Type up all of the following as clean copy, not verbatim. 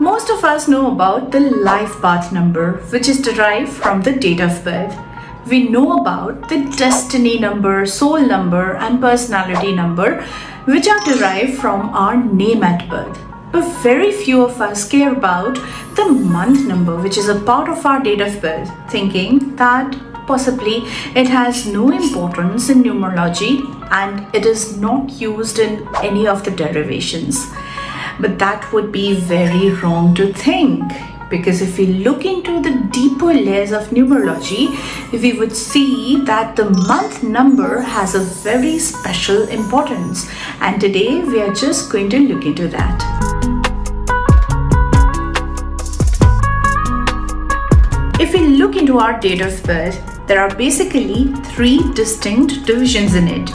Most of us know about the life path number, which is derived from the date of birth. We know about the destiny number, soul number, and personality number, which are derived from our name at birth. But very few of us care about the month number, which is a part of our date of birth, thinking that possibly it has no importance in numerology and it is not used in any of the derivations. But that would be very wrong to think, because if we look into the deeper layers of numerology, we would see that the month number has a very special importance, and today we are just going to look into that. If we look into our date of birth, there are basically three distinct divisions in it: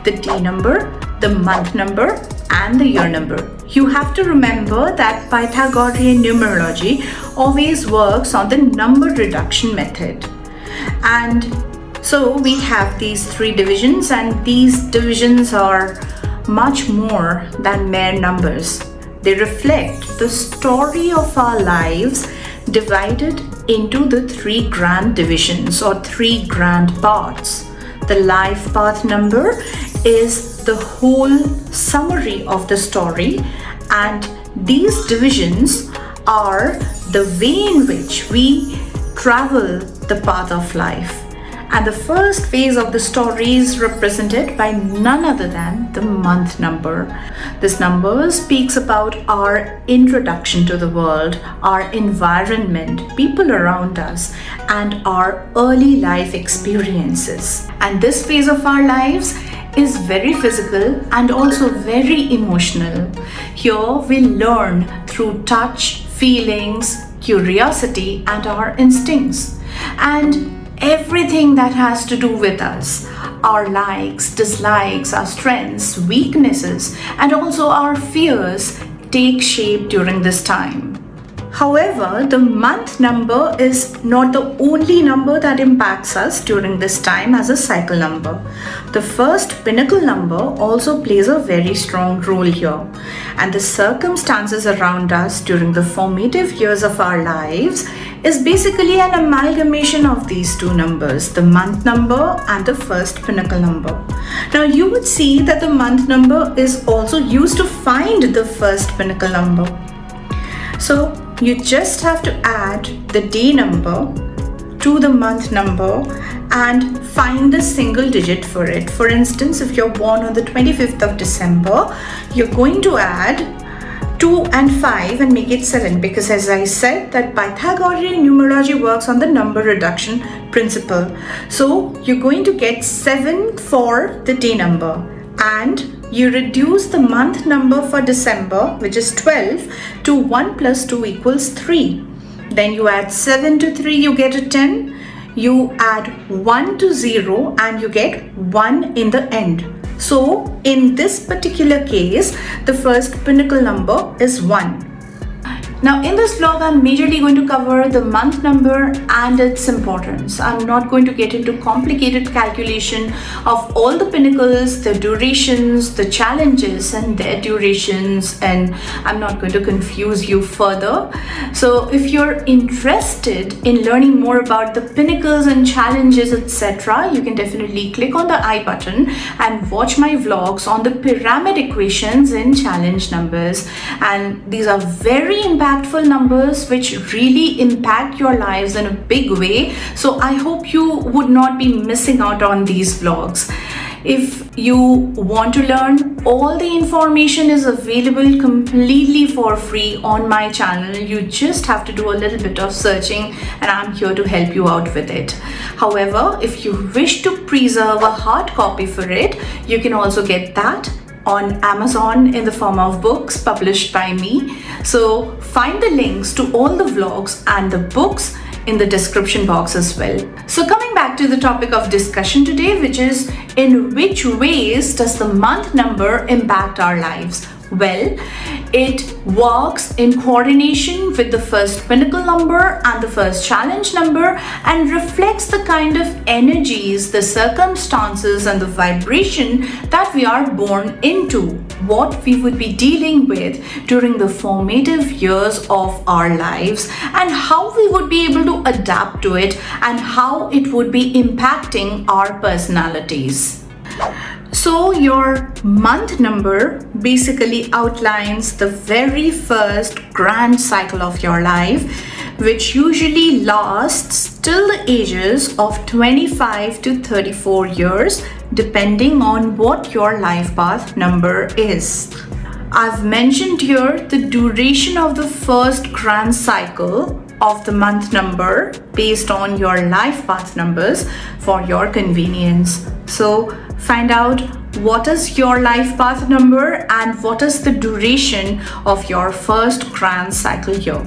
the day number, the month number, and the year number. You have to remember that Pythagorean numerology always works on the number reduction method. And so we have these three divisions, and these divisions are much more than mere numbers. They reflect the story of our lives divided into the three grand divisions or three grand parts. The life path number is the whole summary of the story, and these divisions are the way in which we travel the path of life. And the first phase of the story is represented by none other than the month number. This number speaks about our introduction to the world, our environment, people around us, and our early life experiences. And this phase of our lives is very physical and also very emotional. Here we learn through touch, feelings, curiosity, and our instincts. And everything that has to do with us, our likes, dislikes, our strengths, weaknesses, and also our fears take shape during this time. However, the month number is not the only number that impacts us during this time as a cycle number. The first Pinnacle number also plays a very strong role here, and the circumstances around us during the formative years of our lives is basically an amalgamation of these two numbers, the month number and the first Pinnacle number. Now you would see that the month number is also used to find the first Pinnacle number. So you just have to add the day number to the month number and find the single digit for it. For instance, if you're born on the 25th of December, you're going to add 2 and 5 and make it 7, because as I said that Pythagorean numerology works on the number reduction principle. So you're going to get 7 for the day number, and you reduce the month number for December, which is 12, to 1 plus 2 equals 3. Then you add 7 to 3, you get a 10. You add 1 to 0 and you get 1 in the end. So in this particular case, the first Pinnacle number is 1. Now in this vlog, I'm majorly going to cover the month number and its importance. I'm not going to get into complicated calculation of all the pinnacles, the durations, the challenges and their durations, and I'm not going to confuse you further. So if you're interested in learning more about the pinnacles and challenges, etc., you can definitely click on the I button and watch my vlogs on the pyramid equations in challenge numbers. And these are very impactful numbers which really impact your lives in a big way. So I hope you would not be missing out on these vlogs. If you want to learn, all the information is available completely for free on my channel. You just have to do a little bit of searching and I'm here to help you out with it. However, if you wish to preserve a hard copy for it, you can also get that on Amazon in the form of books published by me. So find the links to all the vlogs and the books in the description box as well. So coming back to the topic of discussion today, which is in which ways does the month number impact our lives? Well, it works in coordination with the first Pinnacle number and the first challenge number and reflects the kind of energies, the circumstances and the vibration that we are born into. what we would be dealing with during the formative years of our lives and how we would be able to adapt to it and how it would be impacting our personalities. So your month number basically outlines the very first grand cycle of your life, which usually lasts till the ages of 25 to 34 years, depending on what your life path number is. I've mentioned here the duration of the first grand cycle of the month number based on your life path numbers for your convenience. So find out what is your life path number and what is the duration of your first grand cycle here.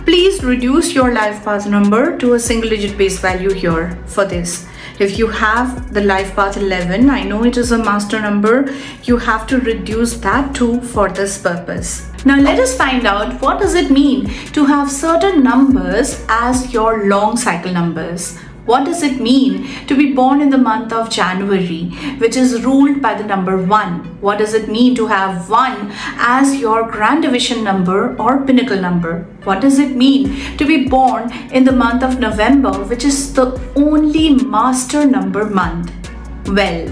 Please reduce your life path number to a single digit base value here for this. If you have the life path 11, I know it is a master number, you have to reduce that too for this purpose. Now let us find out what does it mean to have certain numbers as your long cycle numbers. What does it mean to be born in the month of January, which is ruled by the number 1? What does it mean to have 1 as your grand division number or pinnacle number? What does it mean to be born in the month of November, which is the only master number month? Well,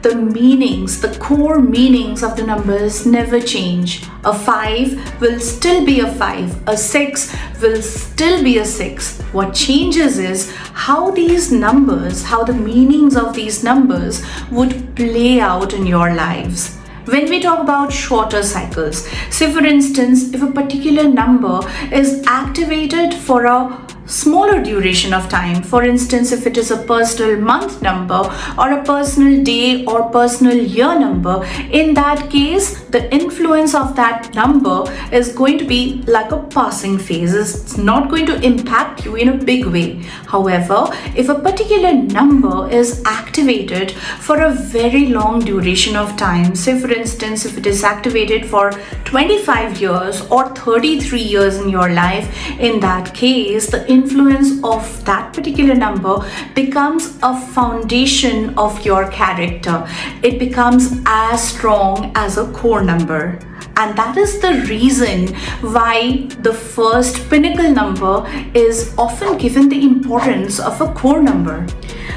the meanings, the core meanings of the numbers never change. A 5 will still be a 5. A 6 will still be a 6. What changes is how these numbers, how the meanings of these numbers would play out in your lives. When we talk about shorter cycles, say for instance, if a particular number is activated for a smaller duration of time, for instance, if it is a personal month number or a personal day or personal year number, in that case, the influence of that number is going to be like a passing phase. It's not going to impact you in a big way. However, if a particular number is activated for a very long duration of time, say for instance, if it is activated for 25 years or 33 years in your life, in that case, the influence of that particular number becomes a foundation of your character. It becomes as strong as a core number. And that is the reason why the first pinnacle number is often given the importance of a core number.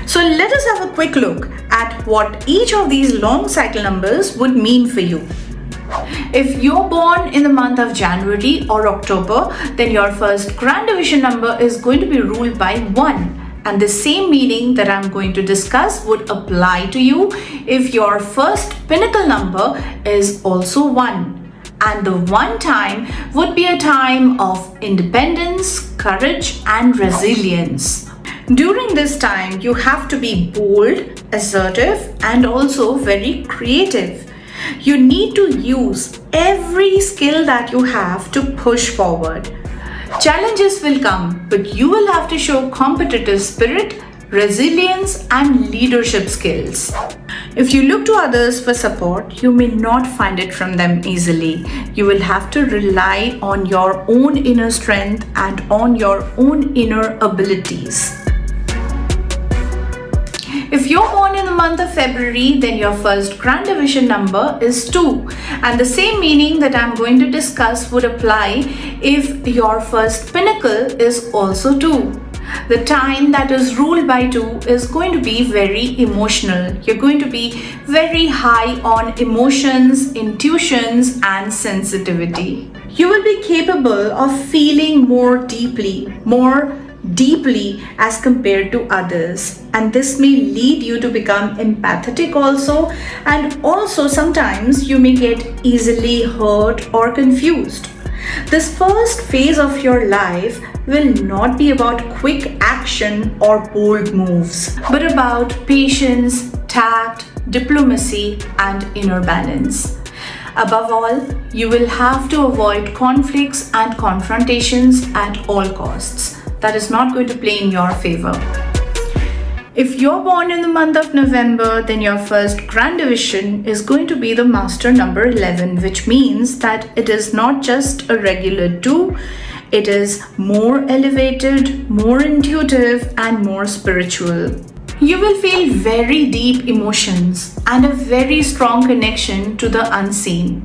So let us have a quick look at what each of these long cycle numbers would mean for you. If you're born in the month of January or October, then your first grand division number is going to be ruled by 1. And the same meaning that I'm going to discuss would apply to you if your first pinnacle number is also 1. And the 1 time would be a time of independence, courage, and resilience. During this time, you have to be bold, assertive, and also very creative. You need to use every skill that you have to push forward. Challenges will come, but you will have to show competitive spirit, resilience, and leadership skills. If you look to others for support, you may not find it from them easily. You will have to rely on your own inner strength and on your own inner abilities. If you're born in the month of February, then your first grand division number is 2. And the same meaning that I'm going to discuss would apply if your first pinnacle is also 2. The time that is ruled by 2 is going to be very emotional. You're going to be very high on emotions, intuitions, and sensitivity. You will be capable of feeling more deeply as compared to others, and this may lead you to become empathetic also, and also sometimes you may get easily hurt or confused. This first phase of your life will not be about quick action or bold moves, but about patience, tact, diplomacy, and inner balance. Above all, you will have to avoid conflicts and confrontations at all costs. That is not going to play in your favor. If you're born in the month of November, then your first grand division is going to be the master number 11, which means that it is not just a regular 2, it is more elevated, more intuitive, and more spiritual. You will feel very deep emotions and a very strong connection to the unseen.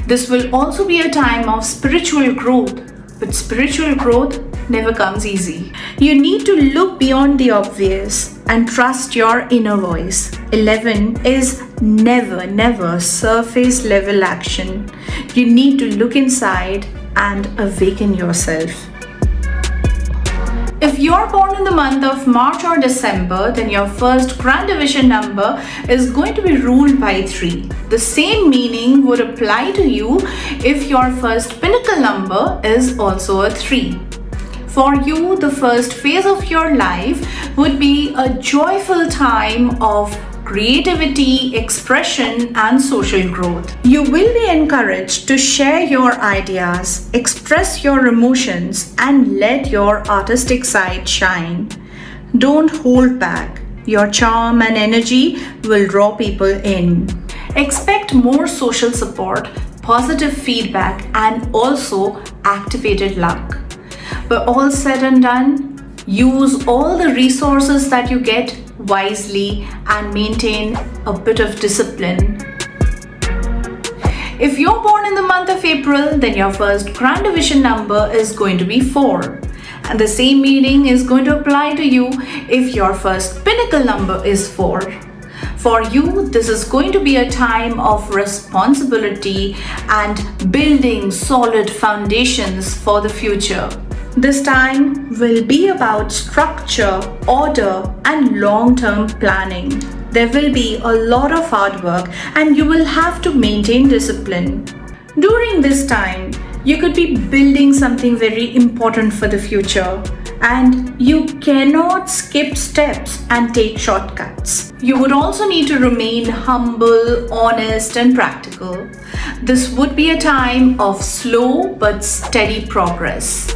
This will also be a time of spiritual growth, but spiritual growth never comes easy. You need to look beyond the obvious and trust your inner voice. 11 is never surface level action. You need to look inside and awaken yourself. If you're born in the month of March or December, then your first grand division number is going to be ruled by 3. The same meaning would apply to you if your first pinnacle number is also a 3. For you, the first phase of your life would be a joyful time of creativity, expression, and social growth. You will be encouraged to share your ideas, express your emotions, and let your artistic side shine. Don't hold back. Your charm and energy will draw people in. Expect more social support, positive feedback, and also activated luck. But all said and done, use all the resources that you get wisely and maintain a bit of discipline. If you're born in the month of April, then your first grand division number is going to be 4. And the same meaning is going to apply to you if your first pinnacle number is 4. For you, this is going to be a time of responsibility and building solid foundations for the future. This time will be about structure, order, and long-term planning. There will be a lot of hard work and you will have to maintain discipline. During this time, you could be building something very important for the future, and you cannot skip steps and take shortcuts. You would also need to remain humble, honest, and practical. This would be a time of slow but steady progress.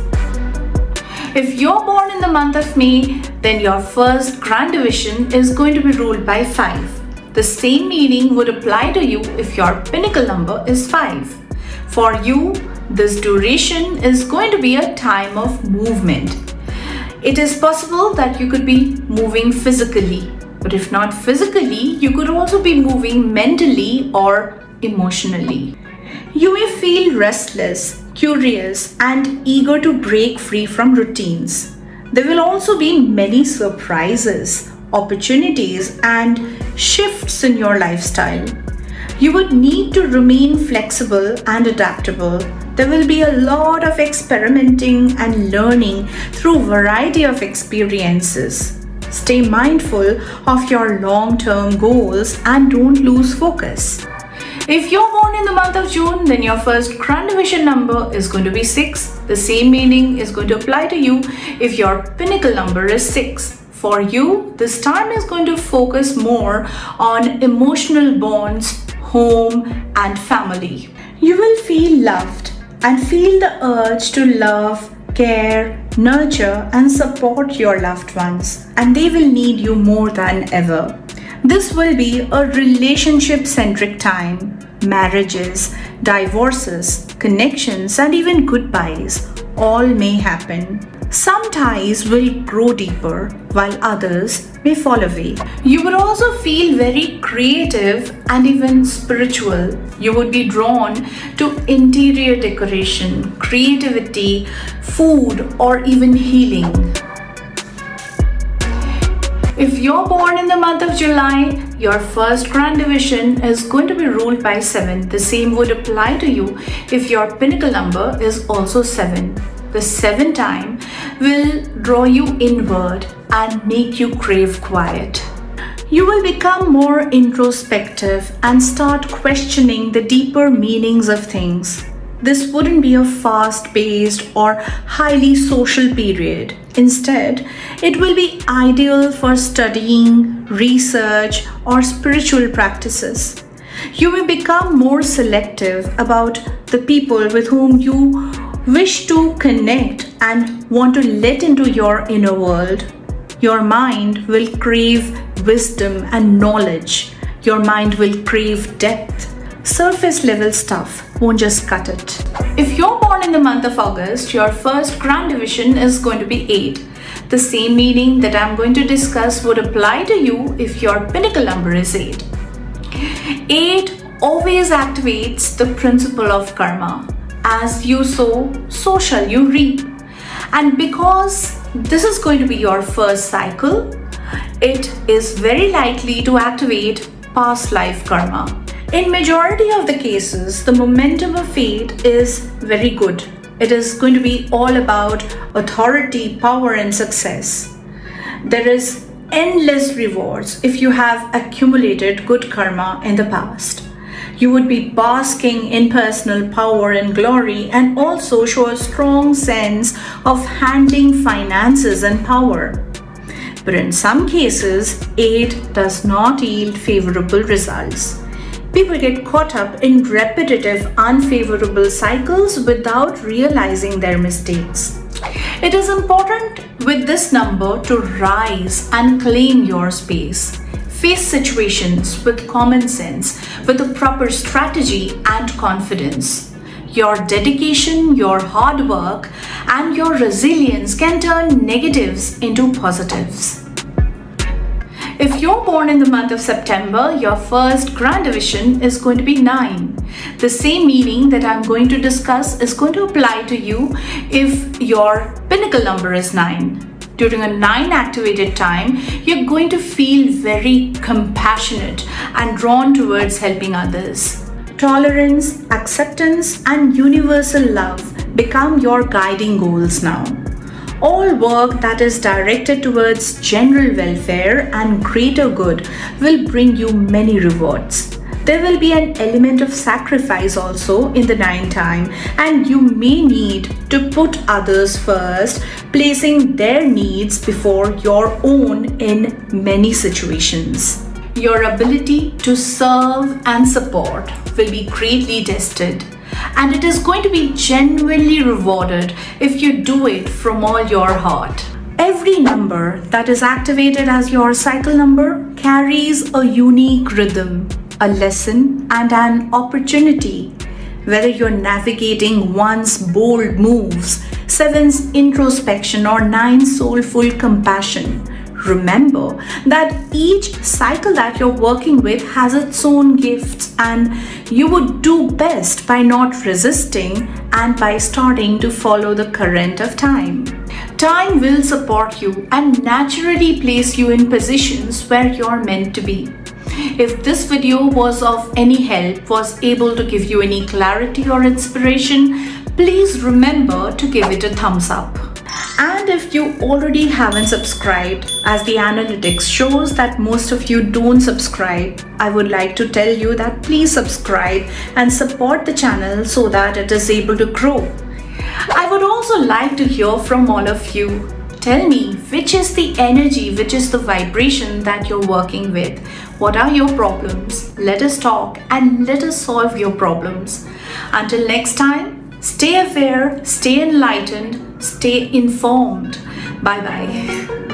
If you're born in the month of May, then your first grand division is going to be ruled by 5. The same meaning would apply to you if your pinnacle number is 5. For you, this duration is going to be a time of movement. It is possible that you could be moving physically, but if not physically, you could also be moving mentally or emotionally. You may feel restless, curious, and eager to break free from routines. There will also be many surprises, opportunities, and shifts in your lifestyle. You would need to remain flexible and adaptable. There will be a lot of experimenting and learning through a variety of experiences. Stay mindful of your long-term goals and don't lose focus. If you're born in the month of June, then your first grand division number is going to be 6. The same meaning is going to apply to you if your pinnacle number is 6. For you, this time is going to focus more on emotional bonds, home, and family. You will feel loved and feel the urge to love, care, nurture, and support your loved ones, and they will need you more than ever. This will be a relationship-centric time. Marriages, divorces, connections, and even goodbyes all may happen. Some ties will grow deeper, while others may fall away. You would also feel very creative and even spiritual. You would be drawn to interior decoration, creativity, food, or even healing. If you're born in the month of July, your first grand division is going to be ruled by 7. The same would apply to you if your pinnacle number is also 7. The 7 time will draw you inward and make you crave quiet. You will become more introspective and start questioning the deeper meanings of things. This wouldn't be a fast-paced or highly social period. Instead, it will be ideal for studying, research, or spiritual practices. You will become more selective about the people with whom you wish to connect and want to let into your inner world. Your mind will crave wisdom and knowledge. Your mind will crave depth. Surface level stuff won't just cut it. If you're born in the month of August, your first grand division is going to be 8. The same meaning that I'm going to discuss would apply to you if your Pinnacle number is 8. 8 always activates the principle of karma. As you sow, so shall you reap. And because this is going to be your first cycle, it is very likely to activate past life karma. In majority of the cases, the momentum of fate is very good. It is going to be all about authority, power, and success. There is endless rewards if you have accumulated good karma in the past. You would be basking in personal power and glory and also show a strong sense of handling finances and power. But in some cases, 8 does not yield favorable results. People get caught up in repetitive, unfavorable cycles without realizing their mistakes. It is important with this number to rise and claim your space. Face situations with common sense, with a proper strategy and confidence. Your dedication, your hard work, and your resilience can turn negatives into positives. If you're born in the month of September, your first grand division is going to be 9. The same meaning that I'm going to discuss is going to apply to you if your Pinnacle number is 9. During a 9 activated time, you're going to feel very compassionate and drawn towards helping others. Tolerance, acceptance, and universal love become your guiding goals now. All work that is directed towards general welfare and greater good will bring you many rewards. There will be an element of sacrifice also in the 9 time, and you may need to put others first, placing their needs before your own in many situations. Your ability to serve and support will be greatly tested, and it is going to be genuinely rewarded if you do it from all your heart. Every number that is activated as your cycle number carries a unique rhythm, a lesson, and an opportunity. Whether you're navigating 1's bold moves, 7's introspection, or 9's soulful compassion, remember that each cycle that you're working with has its own gifts, and you would do best by not resisting and by starting to follow the current of time. Time will support you and naturally place you in positions where you're meant to be. If this video was of any help, was able to give you any clarity or inspiration, please remember to give it a thumbs up. And if you already haven't subscribed, as the analytics shows that most of you don't subscribe, I would like to tell you that please subscribe and support the channel so that it is able to grow. I would also like to hear from all of you. Tell me, which is the energy, which is the vibration that you're working with? What are your problems? Let us talk and let us solve your problems. Until next time, stay aware, stay enlightened, stay informed. Bye bye.